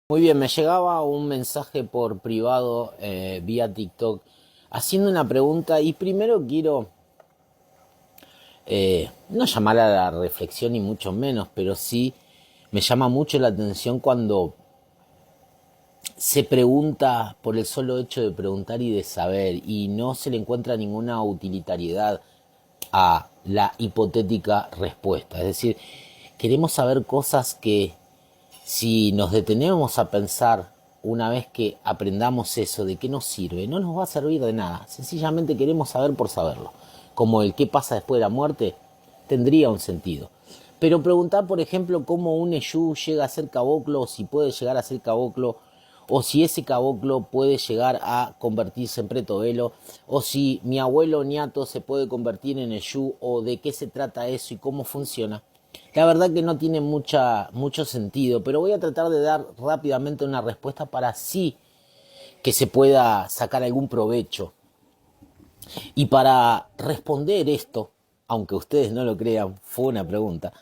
Muy bien, me llegaba un mensaje por privado vía TikTok haciendo una pregunta y primero quiero no llamar a la reflexión ni mucho menos, pero sí me llama mucho la atención cuando se pregunta por el solo hecho de preguntar y de saber y no se le encuentra ninguna utilitariedad a la hipotética respuesta. Es decir, queremos saber cosas que si nos detenemos a pensar una vez que aprendamos eso, ¿de qué nos sirve? No nos va a servir de nada. Sencillamente queremos saber por saberlo. Como el qué pasa después de la muerte, tendría un sentido. Pero preguntar, por ejemplo, cómo un Eyú llega a ser caboclo, o si puede llegar a ser caboclo, o si ese caboclo puede llegar a convertirse en pretovelo, o si mi abuelo Niato se puede convertir en Eyú, o de qué se trata eso y cómo funciona. La verdad que no tiene mucho sentido, pero voy a tratar de dar rápidamente una respuesta para sí que se pueda sacar algún provecho. Y para responder esto, aunque ustedes no lo crean, fue una pregunta,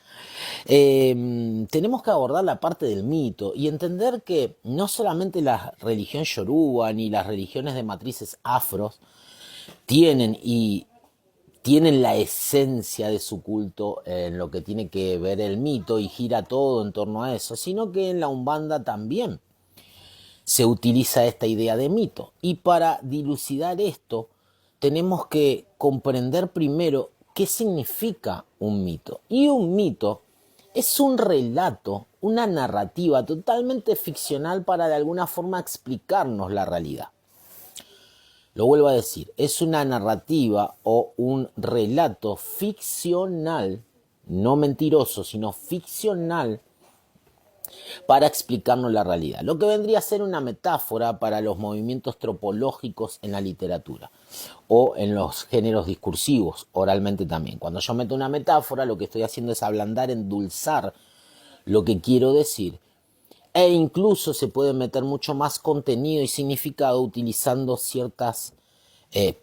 tenemos que abordar la parte del mito y entender que no solamente la religión yoruba ni las religiones de matrices afros tienen y tienen la esencia de su culto en lo que tiene que ver el mito y gira todo en torno a eso, sino que en la Umbanda también se utiliza esta idea de mito. Y para dilucidar esto, tenemos que comprender primero qué significa un mito. Y un mito es un relato, una narrativa totalmente ficcional para de alguna forma explicarnos la realidad. Lo vuelvo a decir, es una narrativa o un relato ficcional, no mentiroso, sino ficcional, para explicarnos la realidad. Lo que vendría a ser una metáfora para los movimientos tropológicos en la literatura o en los géneros discursivos, oralmente también. Cuando yo meto una metáfora, lo que estoy haciendo es ablandar, endulzar lo que quiero decir. E incluso se puede meter mucho más contenido y significado utilizando ciertas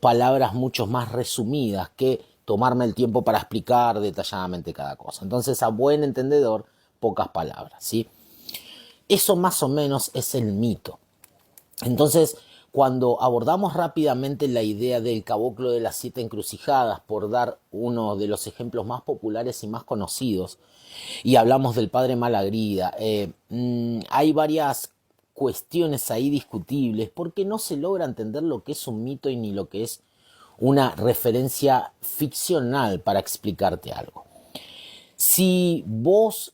palabras mucho más resumidas que tomarme el tiempo para explicar detalladamente cada cosa. Entonces, a buen entendedor, pocas palabras, ¿sí? Eso más o menos es el mito. Entonces, cuando abordamos rápidamente la idea del caboclo de las siete encrucijadas, por dar uno de los ejemplos más populares y más conocidos, y hablamos del padre Malagrida, hay varias cuestiones ahí discutibles porque no se logra entender lo que es un mito y ni lo que es una referencia ficcional para explicarte algo. Si vos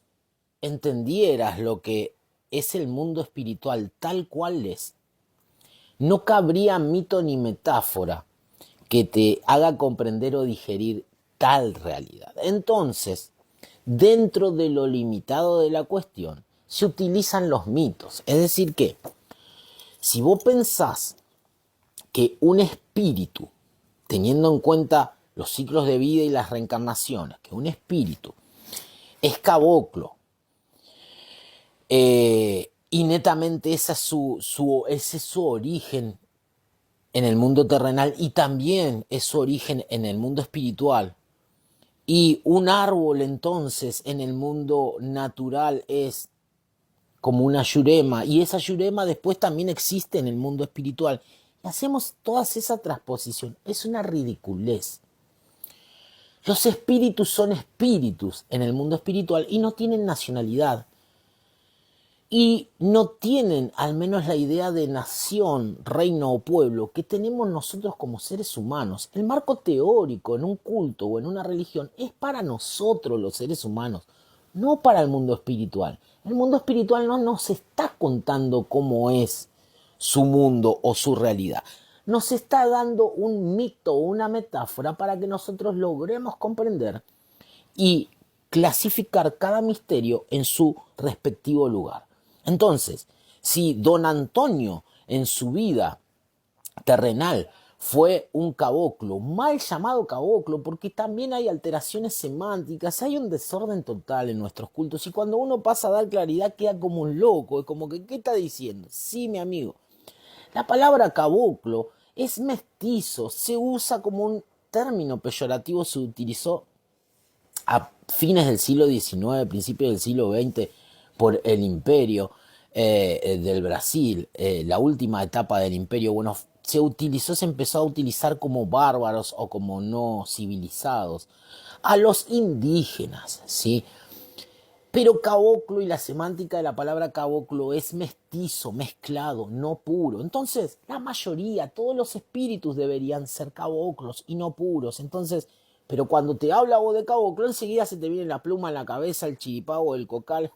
entendieras lo que es el mundo espiritual tal cual es, no cabría mito ni metáfora que te haga comprender o digerir tal realidad. Entonces, dentro de lo limitado de la cuestión, se utilizan los mitos. Es decir que, si vos pensás que un espíritu, teniendo en cuenta los ciclos de vida y las reencarnaciones, que un espíritu es caboclo, y netamente ese es su origen en el mundo terrenal y también es su origen en el mundo espiritual. Y un árbol entonces en el mundo natural es como una yurema y esa yurema después también existe en el mundo espiritual. Y hacemos toda esa transposición. Es una ridiculez. Los espíritus son espíritus en el mundo espiritual y no tienen nacionalidad. Y no tienen al menos la idea de nación, reino o pueblo que tenemos nosotros como seres humanos. El marco teórico en un culto o en una religión es para nosotros los seres humanos, no para el mundo espiritual. El mundo espiritual no nos está contando cómo es su mundo o su realidad. Nos está dando un mito o una metáfora para que nosotros logremos comprender y clasificar cada misterio en su respectivo lugar. Entonces, si don Antonio en su vida terrenal fue un caboclo, mal llamado caboclo, porque también hay alteraciones semánticas, hay un desorden total en nuestros cultos y cuando uno pasa a dar claridad queda como un loco, es como que, ¿qué está diciendo? Sí, mi amigo, la palabra caboclo es mestizo, se usa como un término peyorativo, se utilizó a fines del siglo XIX, principios del siglo XX, por el imperio. del Brasil, la última etapa del imperio, bueno, se empezó a utilizar como bárbaros o como no civilizados a los indígenas, ¿sí? Pero caboclo y la semántica de la palabra caboclo es mestizo, mezclado, no puro. Entonces, la mayoría, todos los espíritus deberían ser caboclos y no puros. Entonces, pero cuando te habla vos de caboclo, enseguida se te viene la pluma en la cabeza, el chiripao, el cocal,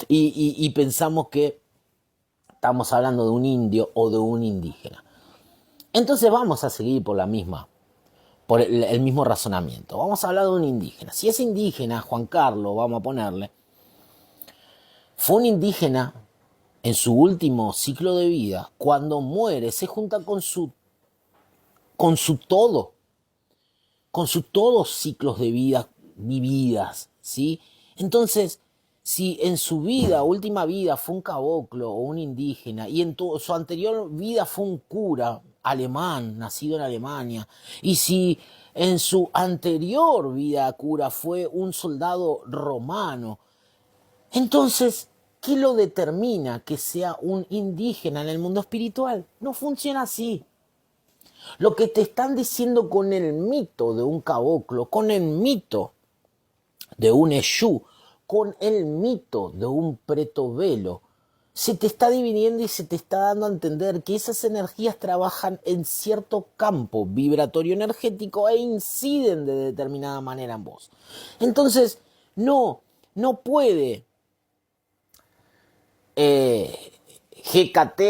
y pensamos que estamos hablando de un indio o de un indígena. Entonces vamos a seguir por el mismo razonamiento. Vamos a hablar de un indígena. Si es indígena, Juan Carlos, vamos a ponerle, fue un indígena en su último ciclo de vida, cuando muere, se junta con su todo, con sus todos ciclos de vida vividas, ¿sí? Entonces, si en su vida, última vida, fue un caboclo o un indígena, y en su anterior vida fue un cura alemán, nacido en Alemania, y si en su anterior vida cura fue un soldado romano, entonces, ¿qué lo determina que sea un indígena en el mundo espiritual? No funciona así. Lo que te están diciendo con el mito de un caboclo, con el mito de un Exú, con el mito de un pretovelo, se te está dividiendo y se te está dando a entender que esas energías trabajan en cierto campo vibratorio energético e inciden de determinada manera en vos. Entonces, no puede GKT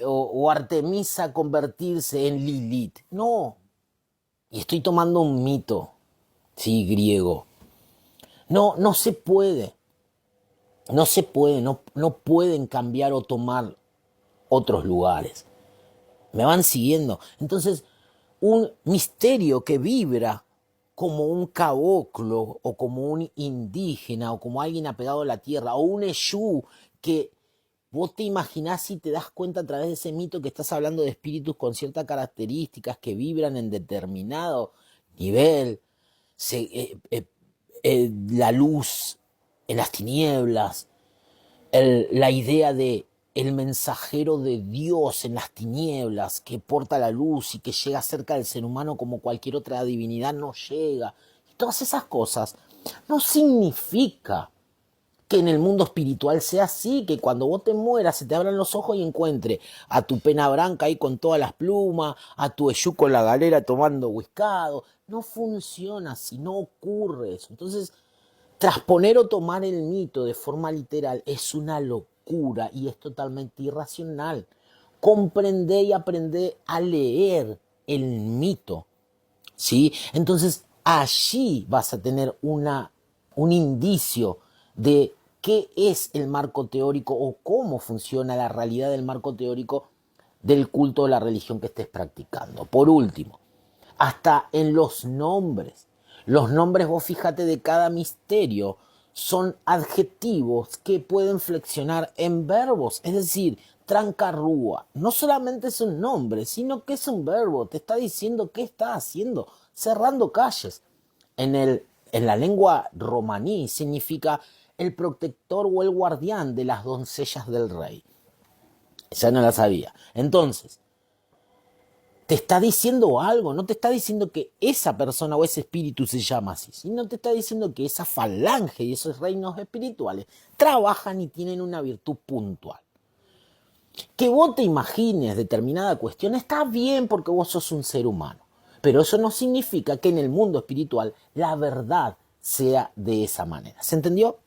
o Artemisa convertirse en Lilith. No. Y estoy tomando un mito, sí, griego. No se puede. No se puede, no pueden cambiar o tomar otros lugares. ¿Me van siguiendo? Entonces, un misterio que vibra como un caboclo o como un indígena o como alguien apegado a la tierra o un Exú que vos te imaginás y te das cuenta a través de ese mito que estás hablando de espíritus con ciertas características que vibran en determinado nivel, la luz en las tinieblas, la idea de el mensajero de Dios en las tinieblas que porta la luz y que llega cerca del ser humano como cualquier otra divinidad no llega. Y todas esas cosas no significa que en el mundo espiritual sea así, que cuando vos te mueras se te abran los ojos y encuentre a tu pena branca ahí con todas las plumas, a tu Exú con la galera tomando whiskado. No funciona así, no ocurre eso. Entonces, transponer o tomar el mito de forma literal es una locura y es totalmente irracional. Comprender y aprender a leer el mito, ¿sí? Entonces, allí vas a tener un indicio de qué es el marco teórico o cómo funciona la realidad del marco teórico del culto o la religión que estés practicando. Por último, hasta en los nombres. Los nombres, vos fíjate, de cada misterio son adjetivos que pueden flexionar en verbos. Es decir, trancarrúa no solamente es un nombre, sino que es un verbo. Te está diciendo qué está haciendo, cerrando calles. En la lengua romaní significa el protector o el guardián de las doncellas del rey. Esa no la sabía. Entonces, te está diciendo algo, no te está diciendo que esa persona o ese espíritu se llama así, sino te está diciendo que esa falange y esos reinos espirituales trabajan y tienen una virtud puntual. Que vos te imagines determinada cuestión está bien porque vos sos un ser humano, pero eso no significa que en el mundo espiritual la verdad sea de esa manera. ¿Se entendió?